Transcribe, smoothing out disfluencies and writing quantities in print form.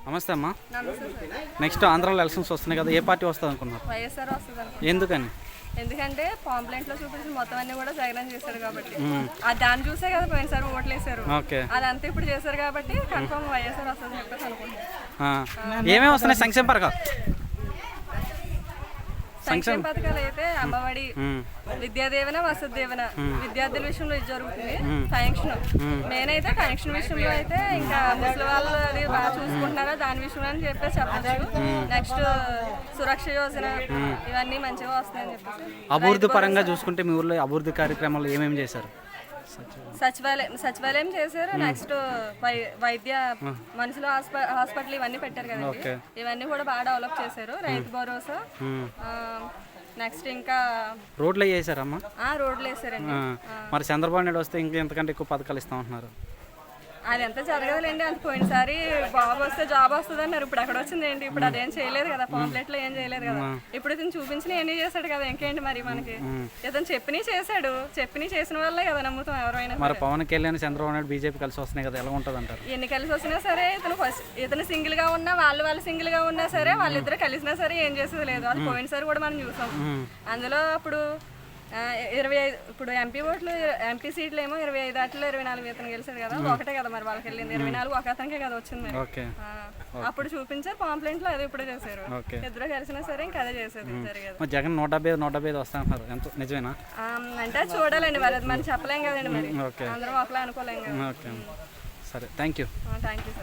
నమస్తే అమ్మా. నమస్తే సార్. నెక్స్ట్ ఆంధ్రాలో ఎలక్షన్స్ వస్తున్నాయి కదా, ఏ పార్టీ వస్తుంది అనుకున్నారు? వైఎస్ఆర్ వస్తుంది అనుకుంటున్నాను. ఎందుకని? ఎందుకంటే పాంప్లెంట్లో చూపించిన మొత్తం అన్ని కూడా జగన్ చేశారు కాబట్టి దాన్ని చూసే కదా పోయినసారి ఓట్లు వేసారు. ఓకే, అదంతా ఇప్పుడు చేశారు కాబట్టి కన్ఫర్మ్ వైఎస్ఆర్ వస్తుంది చెప్పేసి అనుకుంటున్నాను. ఏమేమి వస్తున్నాయి సంక్షేమ పథకాలు? సంక్షేమ పథకాలు అయితే అమ్మఒడి, విద్యాదీవెన, వసతి దీవెన, విద్యార్థుల విషయంలో ఇది జరుగుతుంది. పెన్షన్ మెయిన్ అయితే పెన్షన్ విషయంలో అయితే ఇంకా ముసలి వాళ్ళు అది బాగా చూసుకుంటున్నారా దాని విషయంలో అని చెప్పేసి చెప్పచ్చు. నెక్స్ట్ సురక్ష యోజన ఇవన్నీ మంచిగా వస్తాయని చెప్పేసి. అభివృద్ధి పరంగా చూసుకుంటే మీ ఊర్లో అభివృద్ధి కార్యక్రమాలు ఏమేమి చేశారు? సచివాలయం చేశారు. నెక్స్ట్ వైద్య మనుషులు హాస్పిటల్ ఇవన్నీ పెట్టారు కదండి, ఇవన్నీ కూడా బాగా డెవలప్ చేశారు. రైతు భరోసా, నెక్స్ట్ ఇంకా రోడ్లు వేసారమ్మా? రోడ్లు వేసారండి. మరి చంద్రబాబు నాయుడు వస్తే ఇంకా ఎంతకంటే ఎక్కువ పథకాలు ఇస్తామంటున్నారు. అది ఎంత జరగదులేండి. అంత పోయినసారి బాబు వస్తే జాబ్ వస్తుంది అన్నారు, ఇప్పుడు అక్కడ వచ్చింది ఏంటి? ఇప్పుడు అదేం చేయలేదు కదా, పాంప్లెట్లో ఏం చేయలేదు కదా. ఇప్పుడు ఇతను చూపించిన ఎన్ని చేశాడు కదా, ఇంకేంటి మరి మనకి? ఇతను చెప్పినవి చేశాడు, చెప్పినవి చేసిన వాళ్ళే కదా నమ్ముతాం ఎవరైనా. మరి పవన్ కళ్యాణ్, చంద్రబాబు నాయుడు, బీజేపీ కలిసి వస్తున్నాయి కదా, ఎలా ఉంటుంది అంటారు? ఎన్ని కలిసి వచ్చినా సరే ఇతను సింగిల్ గా ఉన్నా, వాళ్ళు సింగిల్ గా ఉన్నా సరే, వాళ్ళిద్దరు కలిసినా సరే ఏం చేసేది లేదు. అది పోయినసారి కూడా మనం చూసాం. అందులో అప్పుడు 25 ఇప్పుడు ఎంపీ సీట్లు ఏమో 25 దాంట్లో 24 ఇతను గెలిచాడు కదా, ఒకటే కదా మరి వాళ్ళకి వెళ్ళింది. 24 ఒక అతనికే కదా వచ్చింది. అప్పుడు చూపించారు పాంప్లెంట్లో, అది ఇప్పుడు చేశారు. ఇద్దరు కలిసినా సరే ఇంకా అదే చేసేది జరిగేది. జగన్ 170 వస్తాయంటున్నారు, ఎంత నిజమేనా? అంటే చూడాలండి, మరి అది మనం చెప్పలేం కదండి, మరి అందరం ఒకలా అనుకోలేం కదా. సరే, థ్యాంక్ యూ సార్.